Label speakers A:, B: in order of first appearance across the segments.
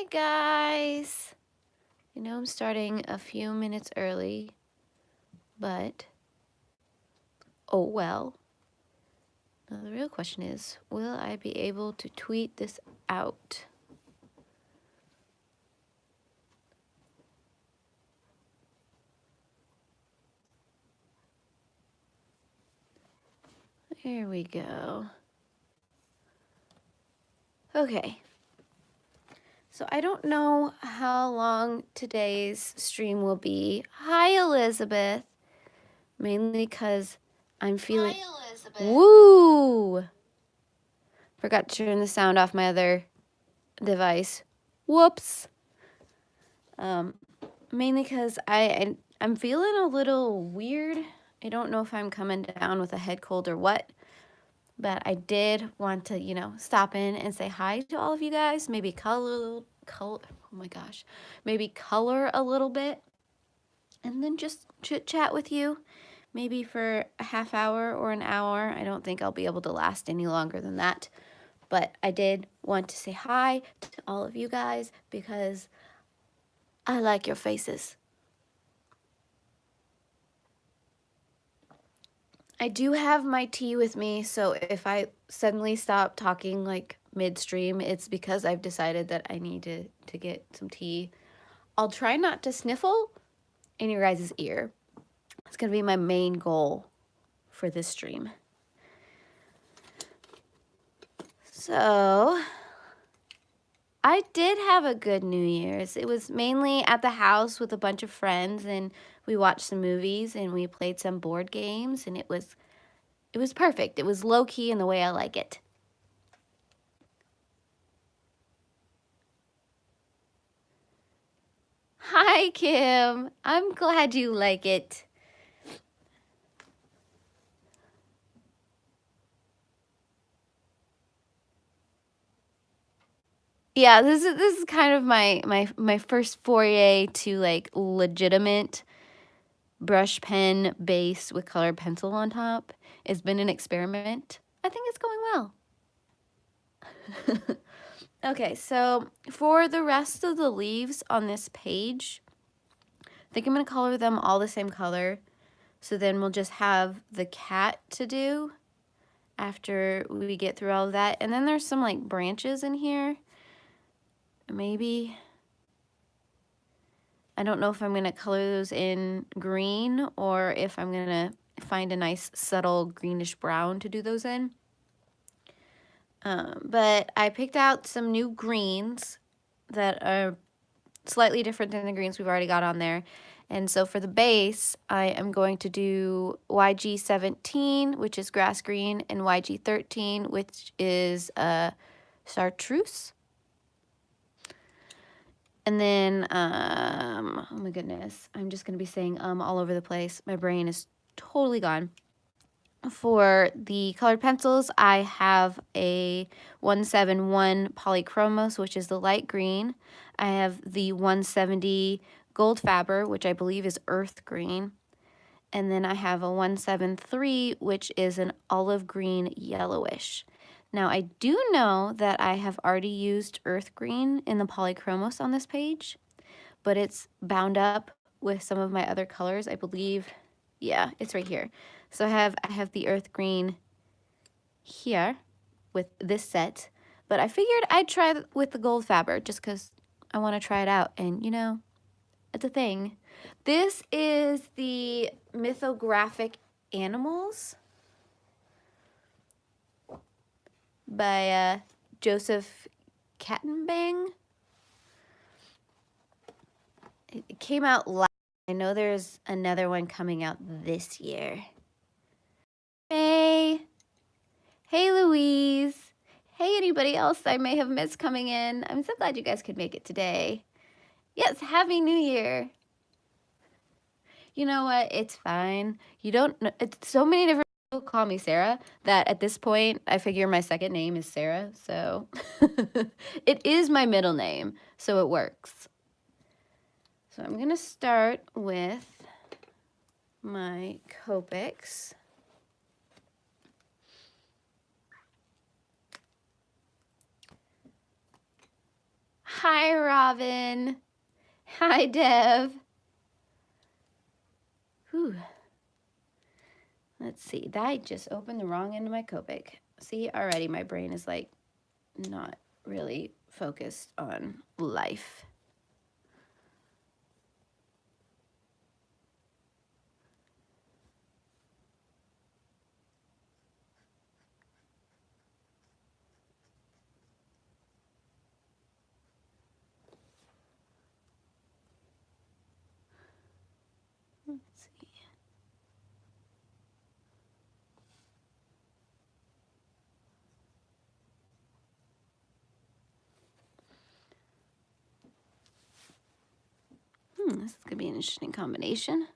A: guys. I know I'm starting a few minutes early, but oh well. Now the real question is, will I be able to tweet this out? There we go. Okay. So I don't know how long today's stream will be. Hi, Elizabeth. Mainly because I'm feeling...
B: Hi, Elizabeth.
A: Woo! Forgot to turn the sound off my other device. Whoops. Mainly because I'm feeling a little weird. I don't know if I'm coming down with a head cold or what. But I did want to, you know, stop in and say hi to all of you guys. Maybe oh my gosh. Maybe color a little bit. And then just chit chat with you. Maybe for a half hour or an hour. I don't think I'll be able to last any longer than that. But I did want to say hi to all of you guys because I like your faces. I do have my tea with me, so if I suddenly stop talking like midstream, it's because I've decided that I need to get some tea. I'll try not to sniffle in your guys' ear. It's going to be my main goal for this stream. So, I did have a good New Year's. It was mainly at the house with a bunch of friends, and we watched some movies and we played some board games, and it was perfect. It was low-key in the way I like it. Hi, Kim. I'm glad you like it. Yeah, this is kind of my first foray to like legitimate brush pen base with colored pencil on top. It's been an experiment. I think it's going well. Okay, so for the rest of the leaves on this page, I think I'm going to color them all the same color. So then we'll just have the cat to do after we get through all of that. And then there's some like branches in here. Maybe. I don't know if I'm going to color those in green or if I'm going to find a nice subtle greenish brown to do those in. But I picked out some new greens that are slightly different than the greens we've already got on there. And so for the base, I am going to do YG17, which is grass green, and YG13, which is chartreuse. And then, oh my goodness, I'm just going to be saying all over the place. My brain is totally gone. For the colored pencils, I have a 171 Polychromos, which is the light green. I have the 170 Goldfaber, which I believe is earth green. And then I have a 173, which is an olive green yellowish. Now, I do know that I have already used earth green in the Polychromos on this page, but it's bound up with some of my other colors. I believe, yeah, it's right here. So I have the earth green here with this set, but I figured I'd try with the Goldfaber just because I want to try it out, and you know, it's a thing. This is the Mythographic Animals by Joseph Kattenbang. It came out last. I know there's another one coming out this year. Hey. Hey, Louise. Hey, anybody else I may have missed coming in. I'm so glad you guys could make it today. Yes, Happy New Year. You know what? It's fine. You don't know. It's so many different people call me Sarah that at this point, I figure my second name is Sarah. So it is my middle name, so it works. So I'm going to start with my Copics. Hi, Robin. Hi, Dev. Whew. Let's see. I just opened the wrong end of my Copic. See, already my brain is like not really focused on life. Let's see. This is going to be an interesting combination.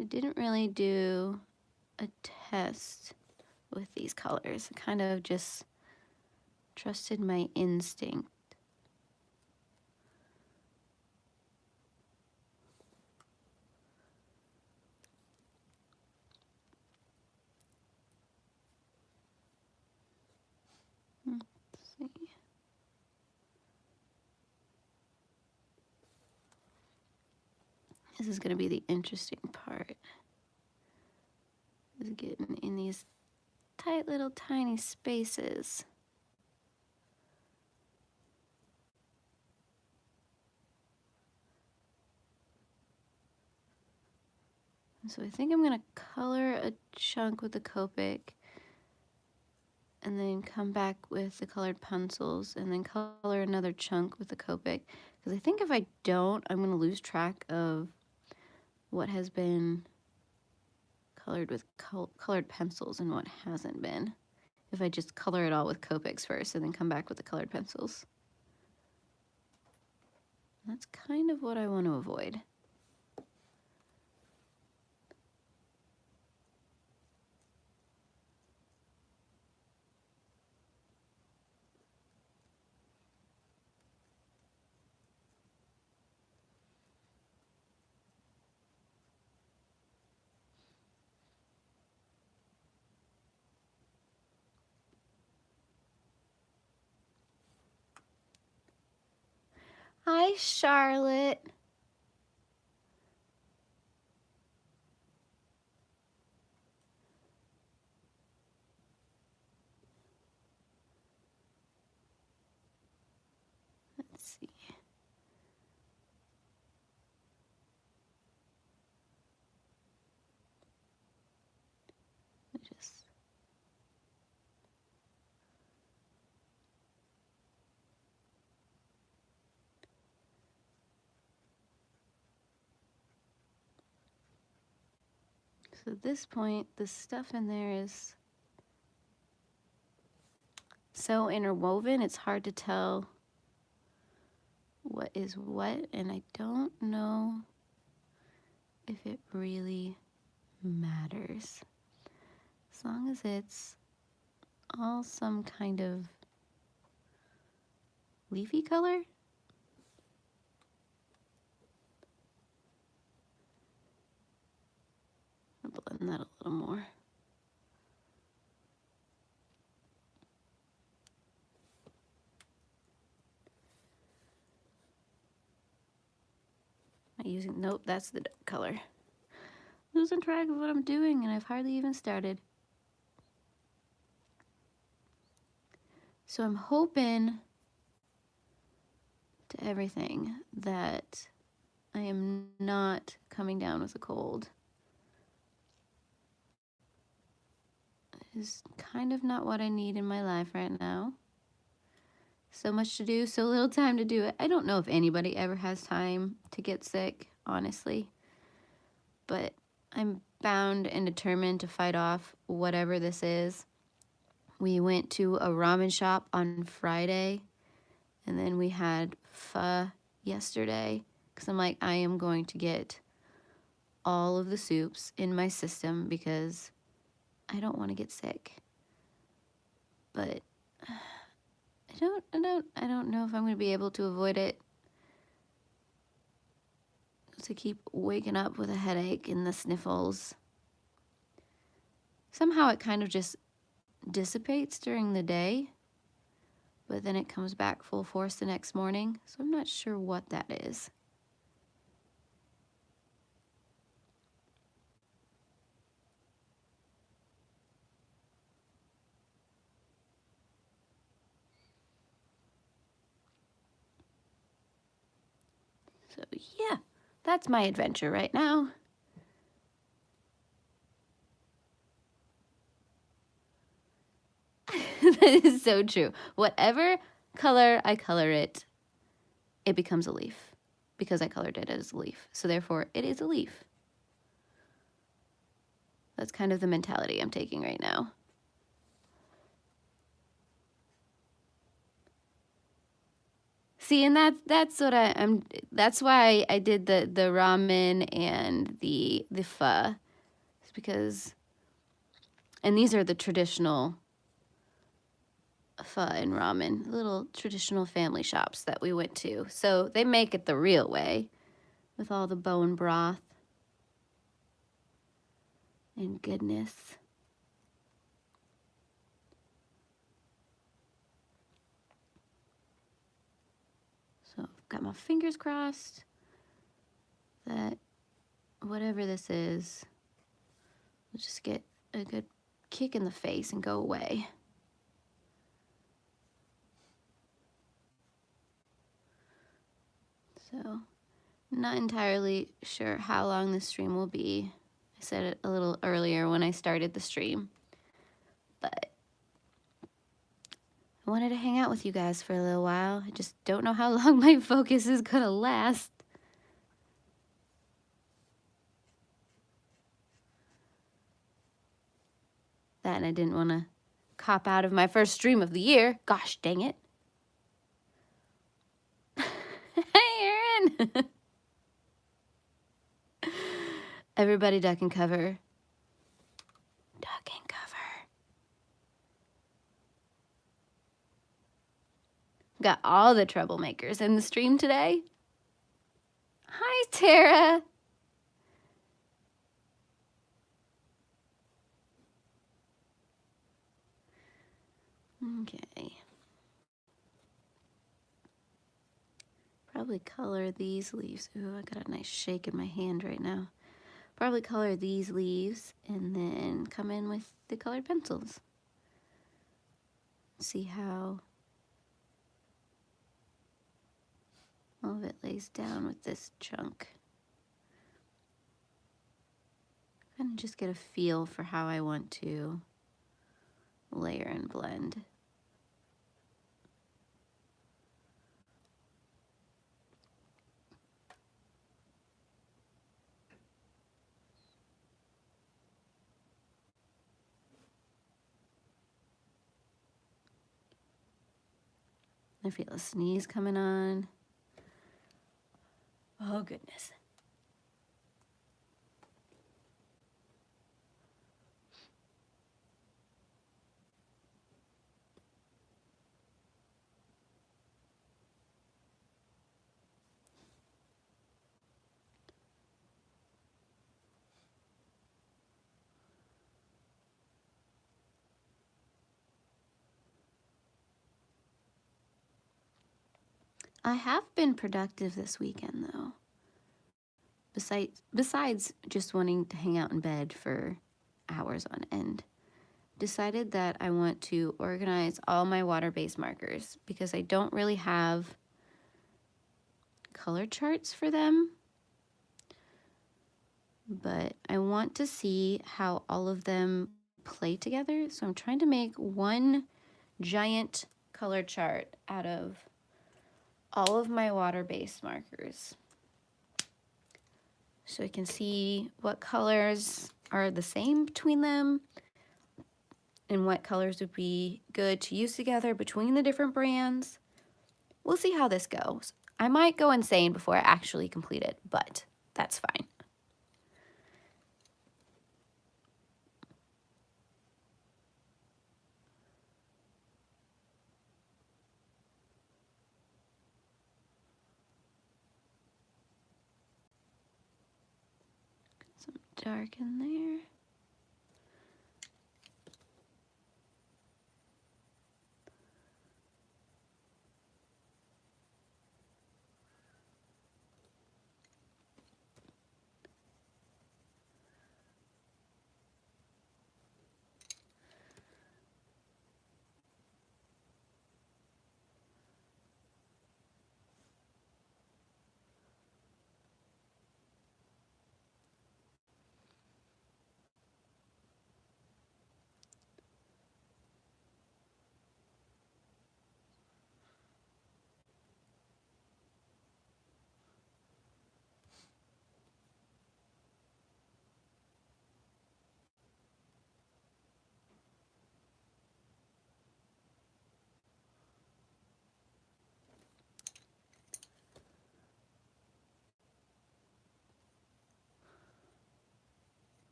A: I didn't really do a test with these colors. I kind of just trusted my instinct. Let's see. This is going to be the interesting part. Is getting in these tight little tiny spaces. So I think I'm going to color a chunk with the Copic and then come back with the colored pencils and then color another chunk with the Copic. Because I think if I don't, I'm going to lose track of what has been colored with colored pencils and what hasn't been. If I just color it all with Copics first and then come back with the colored pencils. That's kind of what I want to avoid. Hi, Charlotte. Let's see. So at this point, the stuff in there is so interwoven, it's hard to tell what is what, and I don't know if it really matters. As long as it's all some kind of leafy color. I'll blend that a little more. Nope, that's the color. Losing track of what I'm doing, and I've hardly even started. So I'm hoping to everything that I am not coming down with a cold. Is kind of not what I need in my life right now. So much to do, so little time to do it. I don't know if anybody ever has time to get sick, honestly. But I'm bound and determined to fight off whatever this is. We went to a ramen shop on Friday, and then we had pho yesterday, because I'm like, I am going to get all of the soups in my system because I don't want to get sick. But I don't know if I'm going to be able to avoid it. To keep waking up with a headache and the sniffles. Somehow it kind of just dissipates during the day, but then it comes back full force the next morning. So I'm not sure what that is. So yeah, that's my adventure right now. That is so true. Whatever color I color it, it becomes a leaf because I colored it as a leaf. So therefore, it is a leaf. That's kind of the mentality I'm taking right now. See, and that's what I'm. That's why I did the ramen and the pho, it's because, and these are the traditional pho and ramen, little traditional family shops that we went to. So they make it the real way, with all the bone broth and goodness. So I've got my fingers crossed that whatever this is, we'll just get a good kick in the face and go away. So, not entirely sure how long this stream will be. I said it a little earlier when I started the stream, but I wanted to hang out with you guys for a little while. I just don't know how long my focus is gonna last. That, and I didn't want to cop out of my first stream of the year. Gosh dang it. Hey, Aaron! Everybody duck and cover. Duck and cover. Got all the troublemakers in the stream today. Hi, Tara. Okay. Probably color these leaves. Ooh, I got a nice shake in my hand right now. Probably color these leaves and then come in with the colored pencils. See how all of it lays down with this chunk. Kind of just get a feel for how I want to layer and blend. I feel a sneeze coming on. Oh, goodness. I have been productive this weekend, though. Besides just wanting to hang out in bed for hours on end. Decided that I want to organize all my water-based markers because I don't really have color charts for them. But I want to see how all of them play together. So I'm trying to make one giant color chart out of all of my water-based markers. So I can see what colors are the same between them and what colors would be good to use together between the different brands. We'll see how this goes. I might go insane before I actually complete it, but that's fine. Some dark in there.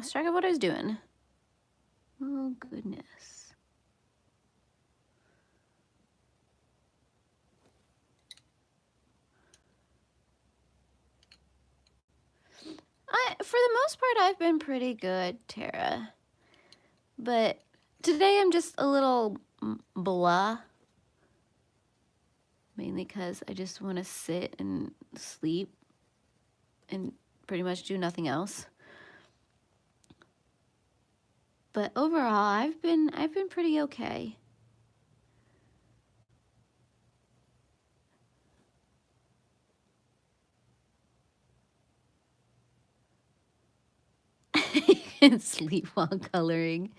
A: lost track of what I was doing. Oh, goodness. For the most part, I've been pretty good, Tara. But today I'm just a little blah. Mainly because I just want to sit and sleep and pretty much do nothing else. But overall, I've been pretty okay. You can sleep while coloring.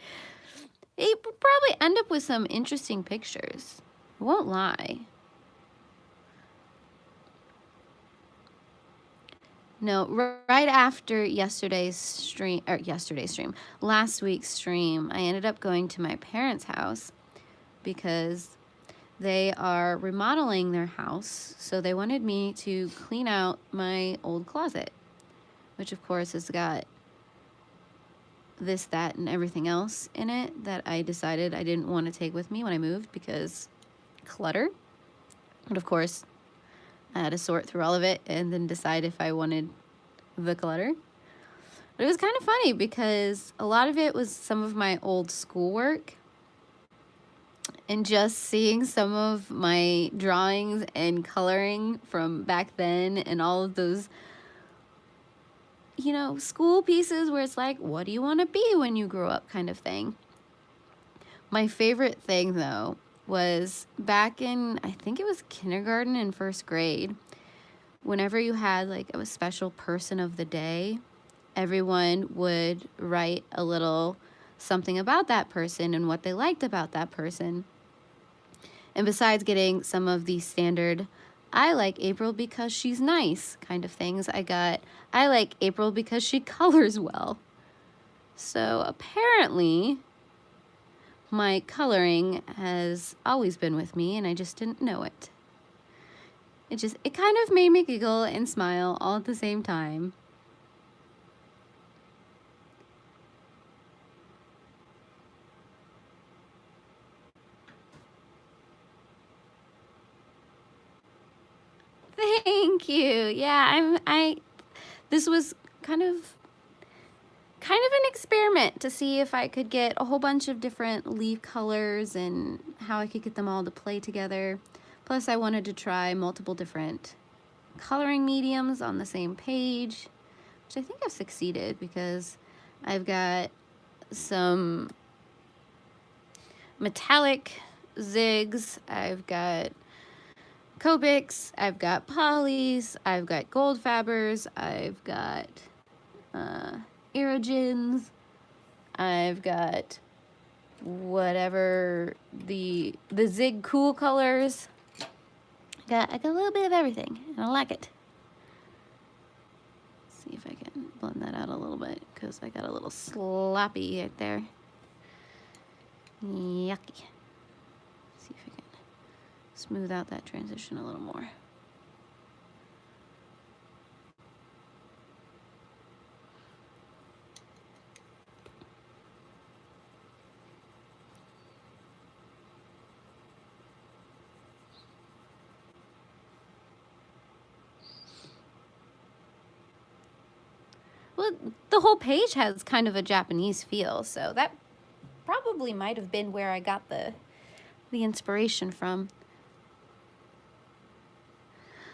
A: You would probably end up with some interesting pictures. I won't lie. No, right after last week's stream, I ended up going to my parents' house because they are remodeling their house. So they wanted me to clean out my old closet, which of course has got this, that, and everything else in it that I decided I didn't want to take with me when I moved because clutter. But of course, I had to sort through all of it and then decide if I wanted the clutter. But it was kind of funny because a lot of it was some of my old schoolwork, and just seeing some of my drawings and coloring from back then and all of those, you know, school pieces where it's like, what do you want to be when you grow up kind of thing. My favorite thing though was back in, I think it was kindergarten and first grade, whenever you had like a special person of the day, everyone would write a little something about that person and what they liked about that person. And besides getting some of the standard, I like April because she's nice kind of things, I got, I like April because she colors well. So apparently my coloring has always been with me and I just didn't know it. It kind of made me giggle and smile all at the same time. Thank you. Yeah, this was kind of an experiment to see if I could get a whole bunch of different leaf colors and how I could get them all to play together. Plus I wanted to try multiple different coloring mediums on the same page, which I think I've succeeded because I've got some metallic zigs, I've got Copics, I've got Polys, I've got Goldfabers, I've got Irojitens, I've got whatever the Zig cool colors. I got a little bit of everything, and I like it. Let's see if I can blend that out a little bit because I got a little sloppy right there. Yucky. Let's see if I can smooth out that transition a little more. Well, the whole page has kind of a Japanese feel, so that probably might have been where I got the inspiration from.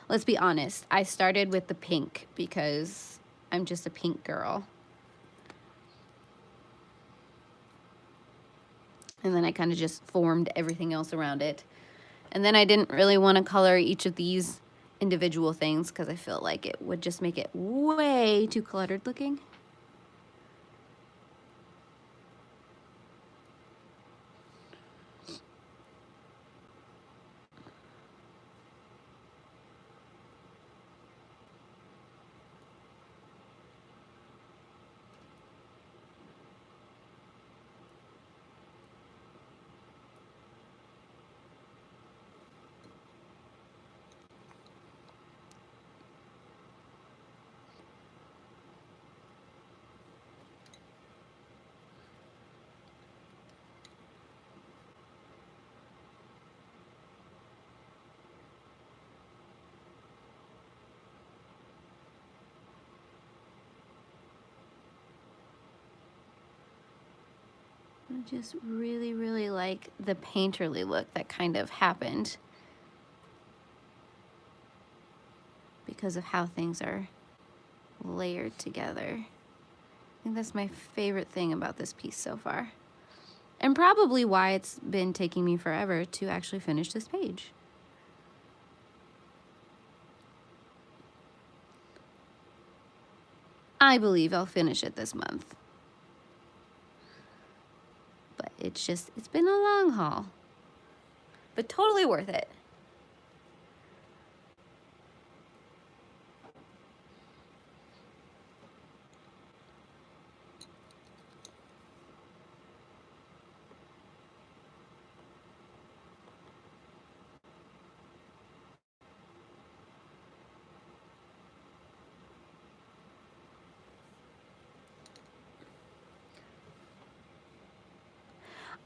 A: Let's be honest, I started with the pink because I'm just a pink girl. And then I kind of just formed everything else around it. And then I didn't really want to color each of these individual things because I felt like it would just make it way too cluttered looking. I just really, really like the painterly look that kind of happened because of how things are layered together. I think that's my favorite thing about this piece so far. And probably why it's been taking me forever to actually finish this page. I believe I'll finish it this month. But it's been a long haul. But totally worth it.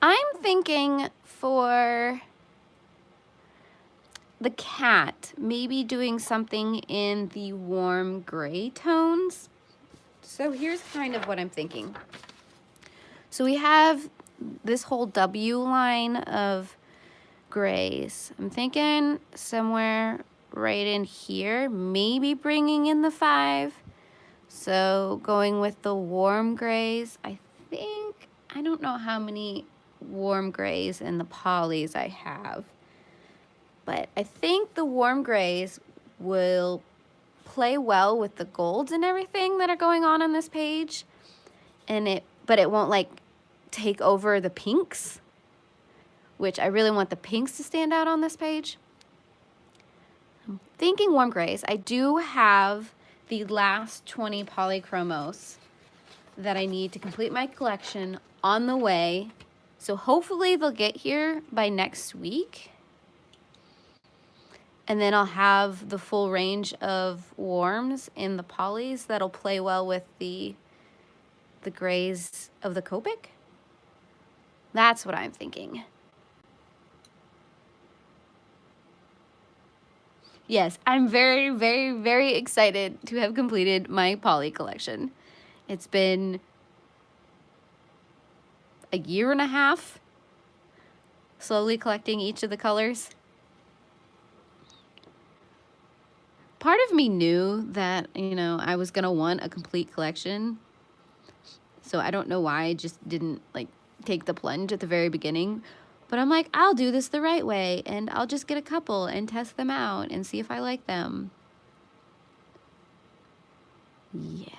A: I'm thinking for the cat, maybe doing something in the warm gray tones. So here's kind of what I'm thinking. So we have this whole W line of grays. I'm thinking somewhere right in here, maybe bringing in the 5. So going with the warm grays, I don't know how many warm grays in the polys I have, but I think the warm grays will play well with the golds and everything that are going on this page, but it won't like take over the pinks, which I really want the pinks to stand out on this page. I'm thinking warm grays. I do have the last 20 Polychromos that I need to complete my collection on the way. So hopefully they'll get here by next week. And then I'll have the full range of warms in the polys that'll play well with the grays of the Copic. That's what I'm thinking. Yes, I'm very, very, very excited to have completed my poly collection. It's been a year and a half slowly collecting each of the colors. Part of me knew that, I was gonna want a complete collection. So I don't know why I just didn't like take the plunge at the very beginning. But I'm like, I'll do this the right way, and I'll just get a couple and test them out and see if I like them. Yeah.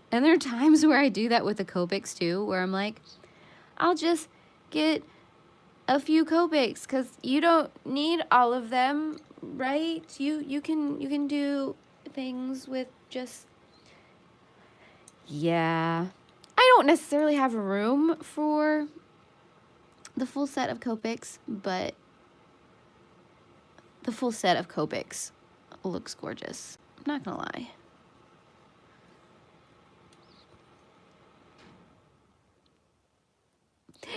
A: And there are times where I do that with the Copics too, where I'm like, I'll just get a few Copics because you don't need all of them, right? You can do things with just, yeah. I don't necessarily have room for the full set of Copics, but the full set of Copics looks gorgeous. I'm not gonna lie.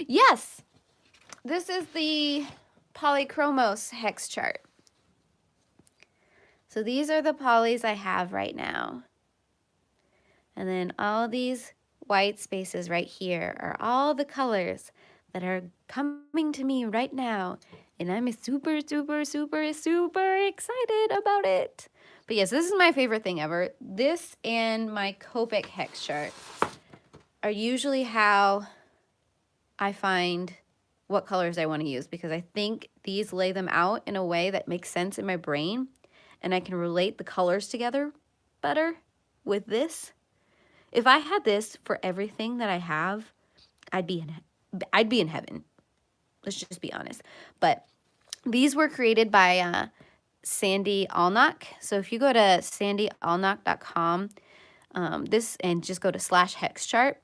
A: Yes, this is the Polychromos hex chart. So these are the polys I have right now. And then all these white spaces right here are all the colors that are coming to me right now. And I'm super, super, super, super excited about it. But yes, this is my favorite thing ever. This and my Copic hex chart are usually how I find what colors I want to use, because I think these lay them out in a way that makes sense in my brain, and I can relate the colors together better with this. If I had this for everything that I have, I'd be in heaven. Let's just be honest. But these were created by Sandy Alnock. So if you go to sandyalnock.com, and just go to /hex chart,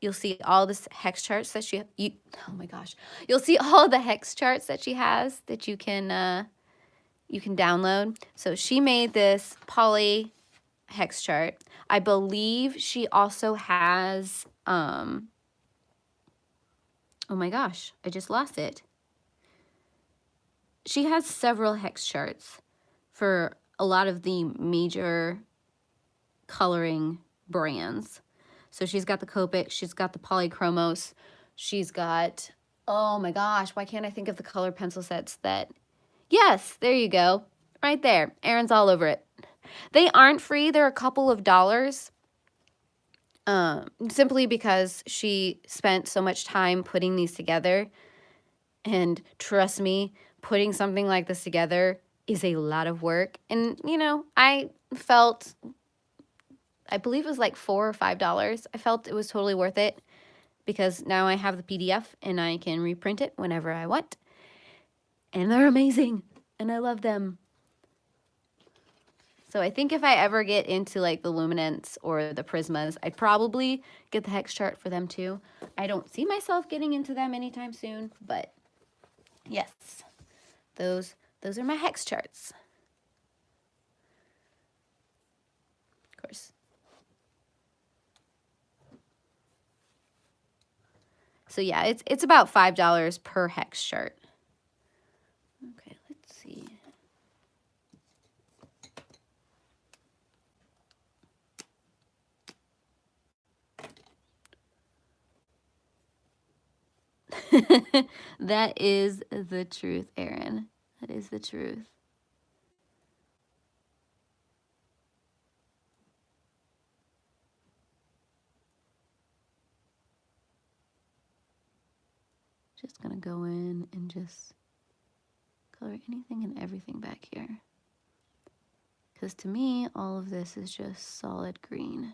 A: you'll see all this hex charts that oh my gosh, you'll see all the hex charts that she has that you can download. So she made this poly hex chart. I believe she also has, oh my gosh, I just lost it. She has several hex charts for a lot of the major coloring brands. So she's got the Copic, she's got the Polychromos, She's got, oh my gosh, why can't I think of the color pencil sets that, yes, there you go. Right there. Erin's all over it. They aren't free. They're a couple of dollars. Simply because she spent so much time putting these together. And trust me, putting something like this together is a lot of work. And, you know, I believe it was like $4 or $5. I felt it was totally worth it because now I have the PDF and I can reprint it whenever I want. And they're amazing. And I love them. So I think if I ever get into like the luminance or the prismas, I'd probably get the hex chart for them too. I don't see myself getting into them anytime soon, but yes, those are my hex charts. Of course. So yeah, it's about $5 per hex chart. Okay, let's see. That is the truth, Erin. That is the truth. Just gonna go in and just color anything and everything back here. Because to me, all of this is just solid green.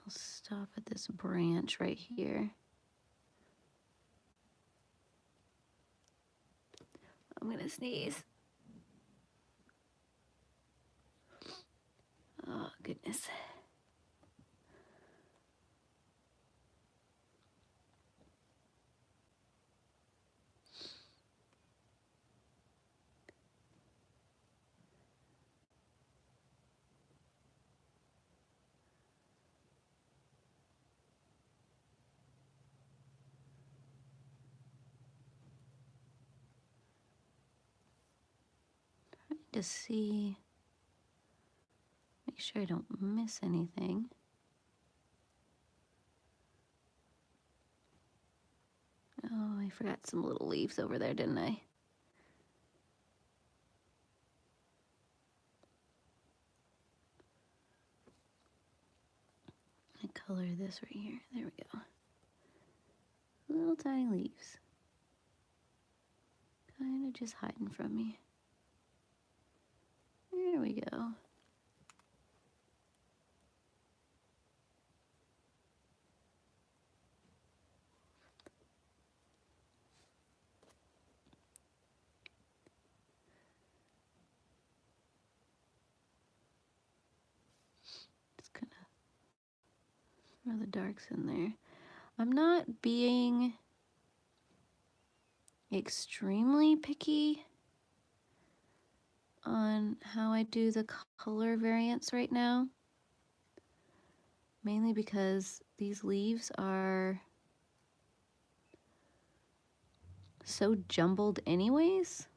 A: I'll stop at this branch right here. I'm gonna sneeze. Oh, goodness. Trying to see, make sure I don't miss anything. Oh, I forgot some little leaves over there, didn't I? I color this right here. There we go. Little tiny leaves. Kind of just hiding from me. There we go. Just kind of throw the darks in there. I'm not being extremely picky on how I do the color variants right now. Mainly because these leaves are so jumbled anyways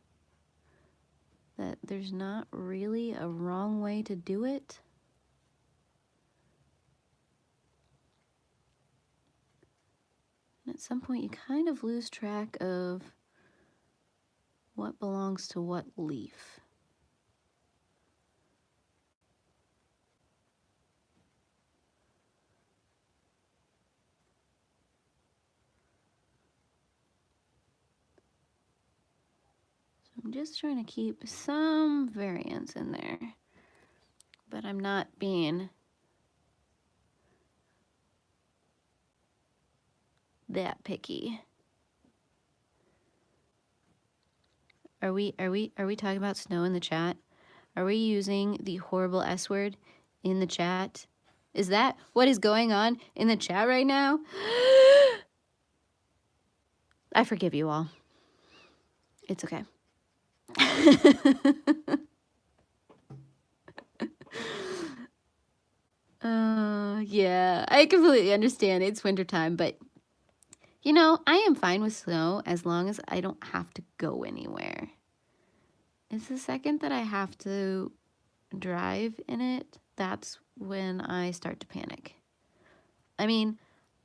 A: that there's not really a wrong way to do it. And at some point you kind of lose track of what belongs to what leaf. I'm just trying to keep some variance in there, but I'm not being that picky. Are we talking about snow in the chat? Are we using the horrible S word in the chat? Is that what is going on in the chat right now? I forgive you all. It's okay. Yeah, I completely understand. It's wintertime, but you know, I am fine with snow as long as I don't have to go anywhere. It's the second that I have to drive in it, that's when I start to panic. I mean,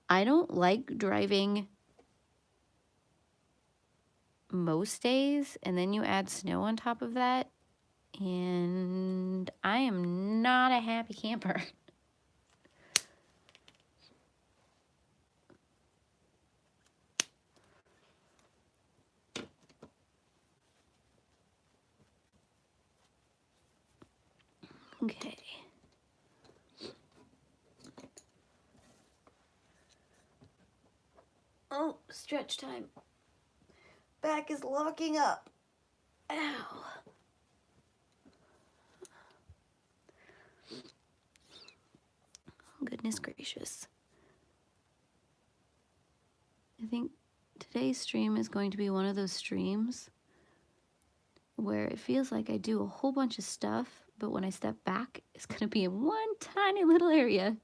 A: I don't like driving most days, and then you add snow on top of that, and I am not a happy camper. Okay. Oh, stretch time. Back is locking up. Ow. Goodness gracious. I think today's stream is going to be one of those streams where it feels like I do a whole bunch of stuff, but when I step back, it's going to be in one tiny little area.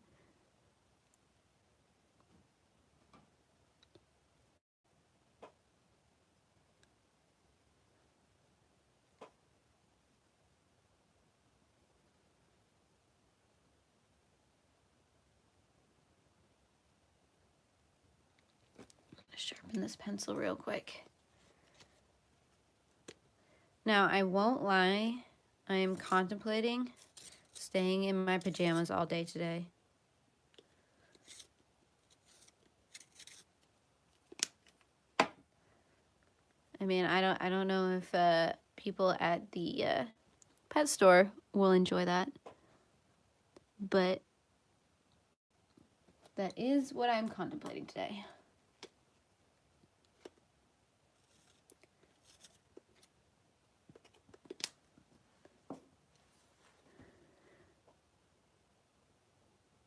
A: Sharpen this pencil real quick. Now, I won't lie, I am contemplating staying in my pajamas all day today. I mean, I don't know if people at the pet store will enjoy that, but that is what I'm contemplating today.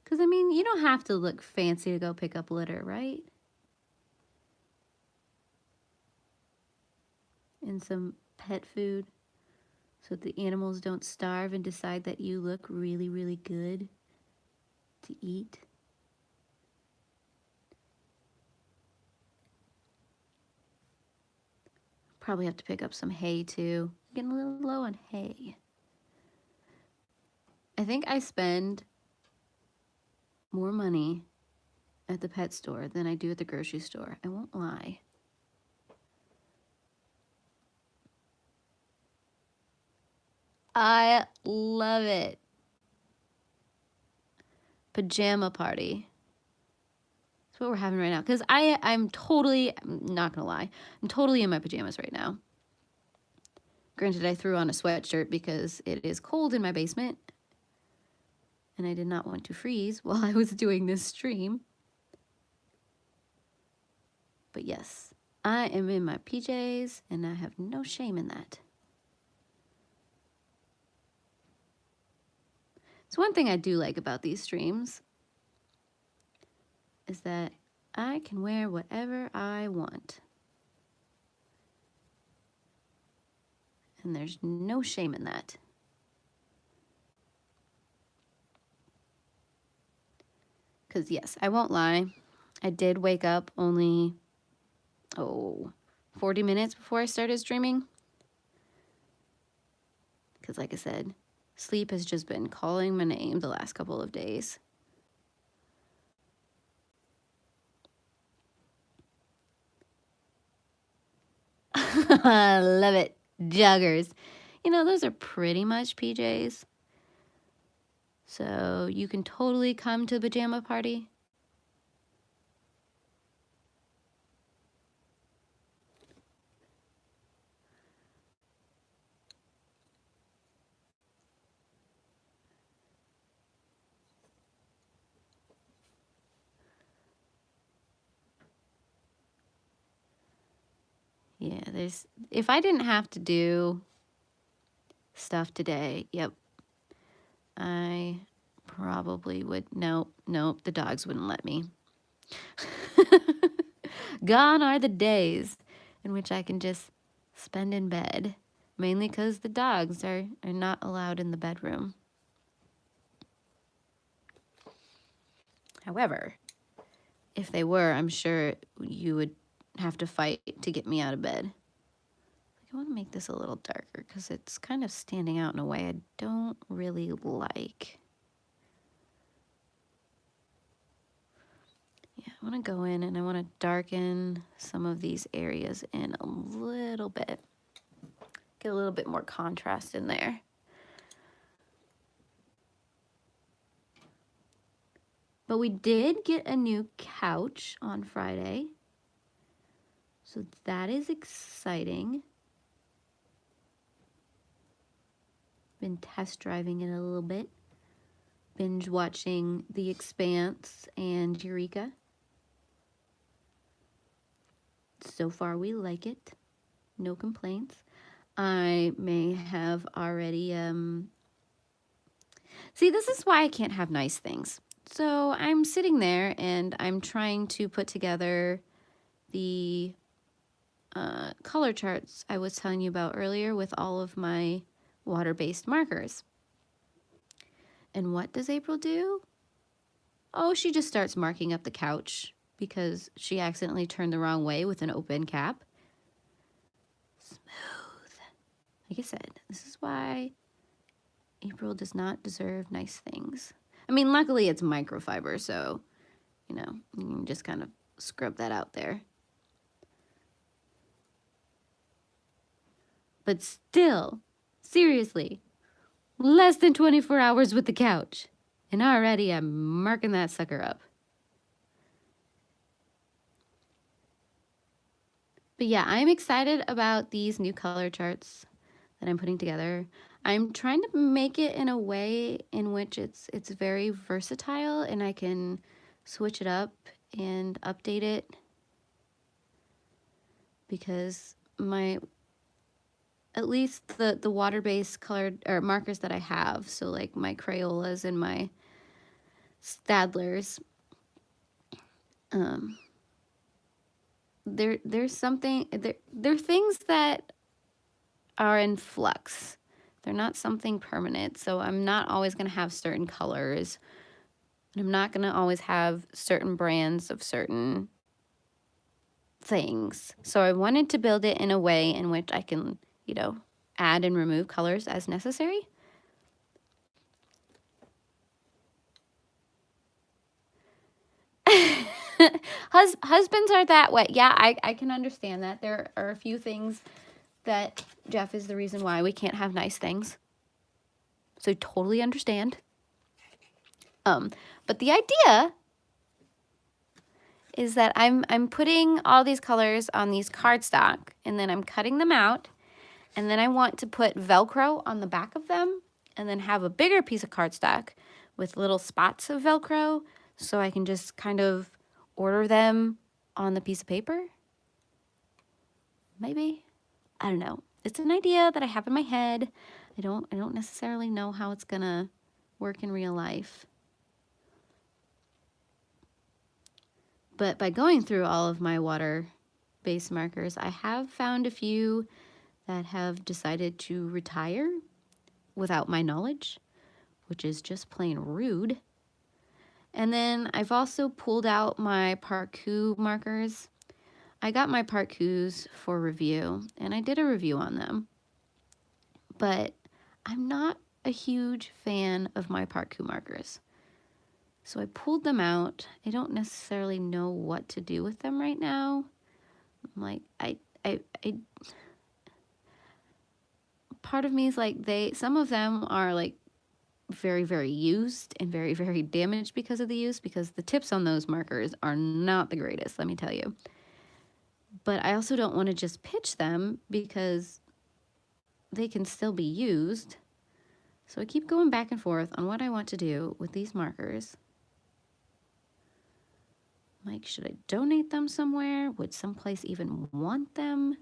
A: Because, I mean, you don't have to look fancy to go pick up litter, right? And some pet food so that the animals don't starve and decide that you look really, really good to eat. Probably have to pick up some hay too. Getting a little low on hay. I think I spend more money at the pet store than I do at the grocery store. I won't lie. I love it. Pajama party. That's what we're having right now. Because I'm not gonna lie, I'm totally in my pajamas right now. Granted, I threw on a sweatshirt because it is cold in my basement. And I did not want to freeze while I was doing this stream. But yes, I am in my PJs and I have no shame in that. So one thing I do like about these streams is that I can wear whatever I want. And there's no shame in that. Because yes, I won't lie, I did wake up only, 40 minutes before I started streaming. Because like I said, sleep has just been calling my name the last couple of days. I love it. Joggers. You know, those are pretty much PJs. So you can totally come to the pajama party. Yeah, if I didn't have to do stuff today, yep, I probably would. Nope, the dogs wouldn't let me. Gone are the days in which I can just spend in bed, mainly because the dogs are not allowed in the bedroom. However, if they were, I'm sure you would have to fight to get me out of bed. I want to make this a little darker because it's kind of standing out in a way I don't really like. Yeah, I want to go in and I want to darken some of these areas in a little bit. Get a little bit more contrast in there. But we did get a new couch on Friday. So that is exciting. Been test driving it a little bit. Binge watching The Expanse and Eureka. So far we like it. No complaints. I may have already, see, this is why I can't have nice things. So I'm sitting there and I'm trying to put together the color charts I was telling you about earlier with all of my water-based markers. And what does April do? Oh, she just starts marking up the couch because she accidentally turned the wrong way with an open cap. Smooth. Like I said, this is why April does not deserve nice things. I mean, luckily it's microfiber, so, you know, you can just kind of scrub that out there. But still, seriously, less than 24 hours with the couch. And already I'm marking that sucker up. But yeah, I'm excited about these new color charts that I'm putting together. I'm trying to make it in a way in which it's very versatile and I can switch it up and update it, because at least the water-based colored or markers that I have, so like my Crayolas and my Stadlers, there's something, they're things that are in flux. They're not something permanent, so I'm not always going to have certain colors, and I'm not going to always have certain brands of certain things. So I wanted to build it in a way in which I can, you know, add and remove colors as necessary. Husbands are that way. Yeah, I can understand that. There are a few things that Jeff is the reason why we can't have nice things. So totally understand. But the idea is that I'm putting all these colors on these cardstock, and then I'm cutting them out, and then I want to put Velcro on the back of them, and then have a bigger piece of cardstock with little spots of Velcro, so I can just kind of order them on the piece of paper. Maybe. I don't know. It's an idea that I have in my head. I don't necessarily know how it's gonna work in real life. But by going through all of my water-based markers, I have found a few that have decided to retire without my knowledge, which is just plain rude. And then I've also pulled out my Parku markers. I got my Parkus for review, and I did a review on them. But I'm not a huge fan of my Parku markers. So I pulled them out. I don't necessarily know what to do with them right now. I'm like, part of me is like, some of them are like very, very used and very, very damaged because of the use, because the tips on those markers are not the greatest, let me tell you. But I also don't want to just pitch them because they can still be used. So I keep going back and forth on what I want to do with these markers. Like, should I donate them somewhere? Would someplace even want them?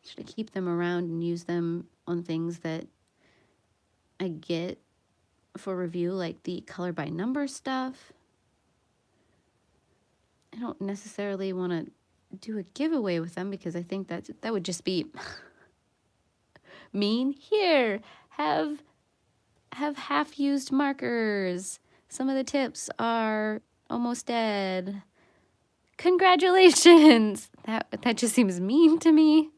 A: Should I keep them around and use them on things that I get for review, like the color by number stuff? I don't necessarily want to do a giveaway with them because I think that would just be mean. Here, have half-used markers. Some of the tips are almost dead. Congratulations. That just seems mean to me.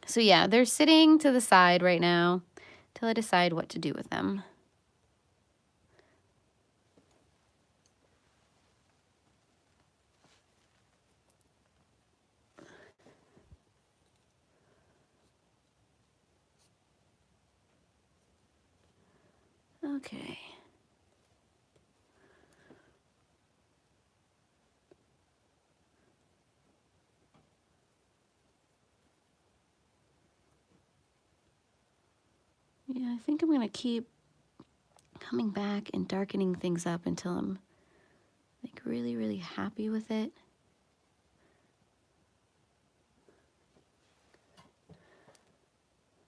A: So yeah, they're sitting to the side right now till I decide what to do with them. Okay. Yeah, I think I'm gonna keep coming back and darkening things up until I'm like really, really happy with it.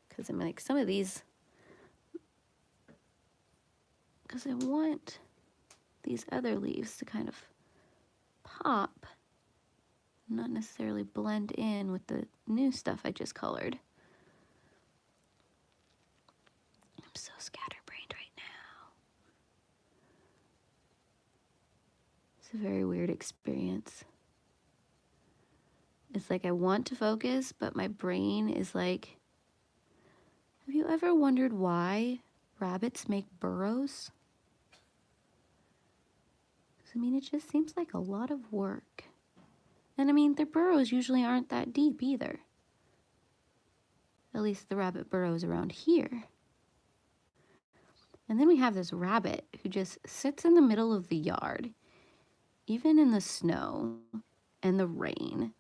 A: Because I'm like some of these, because I want these other leaves to kind of pop, not necessarily blend in with the new stuff I just colored. I'm so scatterbrained right now. It's a very weird experience. It's like I want to focus, but my brain is like, have you ever wondered why rabbits make burrows? I mean, it just seems like a lot of work. And I mean, their burrows usually aren't that deep either. At least the rabbit burrows around here. And then we have this rabbit who just sits in the middle of the yard, even in the snow and the rain.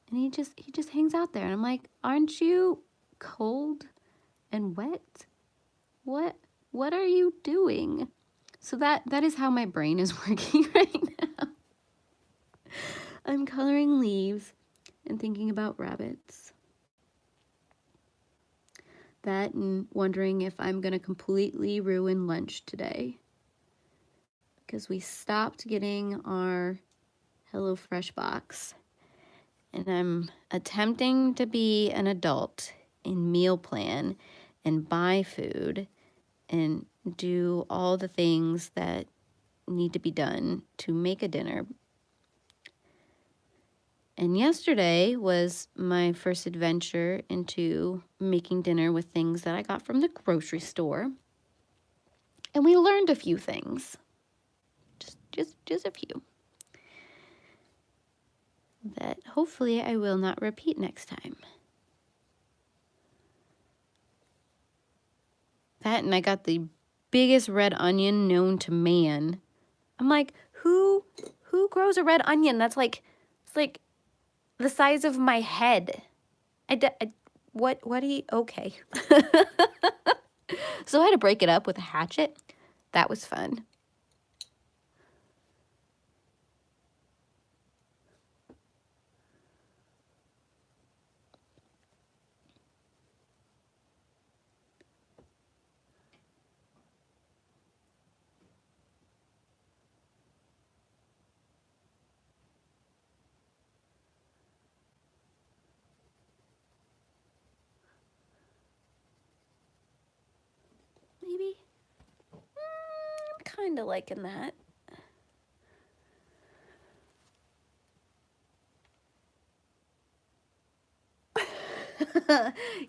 A: And he just hangs out there. And I'm like, aren't you cold and wet? What are you doing? So that is how my brain is working right now. I'm coloring leaves and thinking about rabbits. That and wondering if I'm gonna completely ruin lunch today. Because we stopped getting our HelloFresh box. And I'm attempting to be an adult and meal plan and buy food and do all the things that need to be done to make a dinner. And yesterday was my first adventure into making dinner with things that I got from the grocery store. And we learned a few things. Just a few. That hopefully I will not repeat next time. That, and I got the biggest red onion known to man. I'm like, who grows a red onion? That's like, it's like the size of my head. What do you, okay. So I had to break it up with a hatchet. That was fun. Maybe. I'm kind of liking that.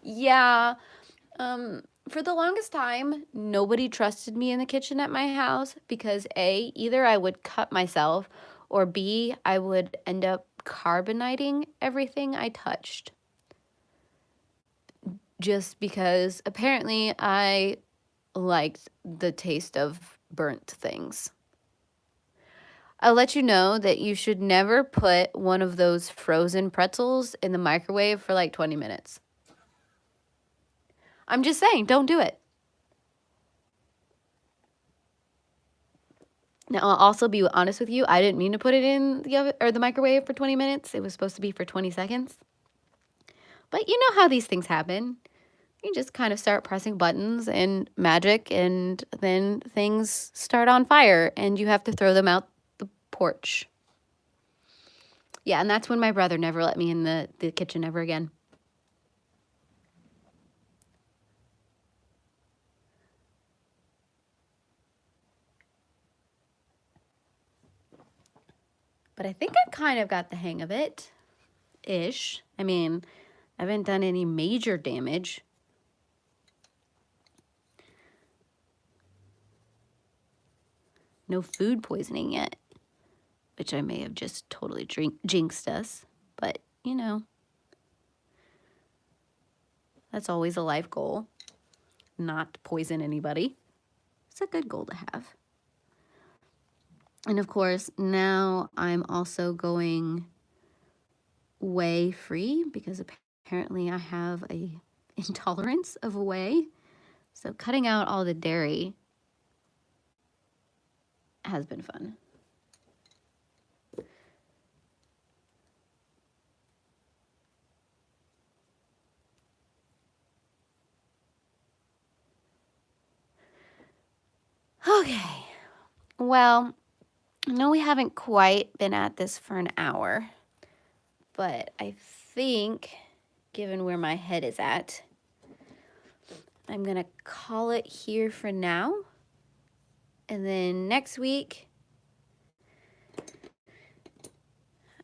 A: Yeah. For the longest time, nobody trusted me in the kitchen at my house because A, either I would cut myself, or B, I would end up carbonating everything I touched. Just because apparently I liked the taste of burnt things. I'll let you know that you should never put one of those frozen pretzels in the microwave for like 20 minutes. I'm just saying, don't do it. Now, I'll also be honest with you, I didn't mean to put it in the oven or the microwave for 20 minutes. It was supposed to be for 20 seconds. But you know how these things happen. you just kind of start pressing buttons and magic, and then things start on fire and you have to throw them out the porch. Yeah, and that's when my brother never let me in the kitchen ever again. But I think I kind of got the hang of it-ish. I mean, I haven't done any major damage. No food poisoning yet, which I may have just totally jinxed us, but you know, that's always a life goal, not poison anybody. It's a good goal to have. And of course, now I'm also going whey free because apparently I have a intolerance of whey. So cutting out all the dairy has been fun. Okay, well, I know we haven't quite been at this for an hour, but I think, given where my head is at, I'm gonna call it here for now. And then next week,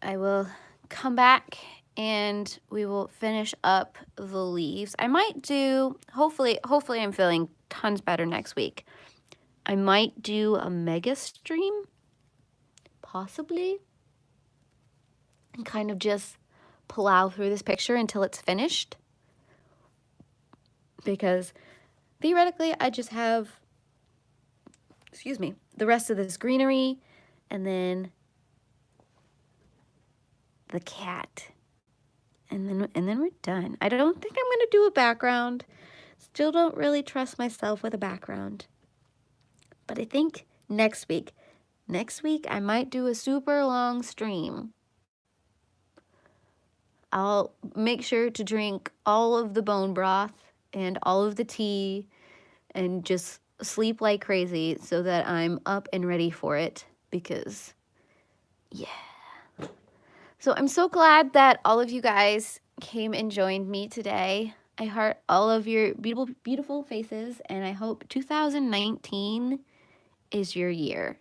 A: I will come back and we will finish up the leaves. I might do, hopefully I'm feeling tons better next week. I might do a mega stream, possibly, and kind of just plow through this picture until it's finished. Because theoretically, I just have, excuse me, the rest of this greenery and then the cat. And then we're done. I don't think I'm gonna do a background. Still don't really trust myself with a background. But I think next week I might do a super long stream. I'll make sure to drink all of the bone broth and all of the tea and just sleep like crazy so that I'm up and ready for it, because yeah. So I'm so glad that all of you guys came and joined me today. I heart all of your beautiful, beautiful faces, and I hope 2019 is your year.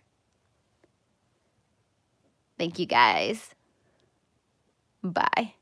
A: Thank you guys. Bye.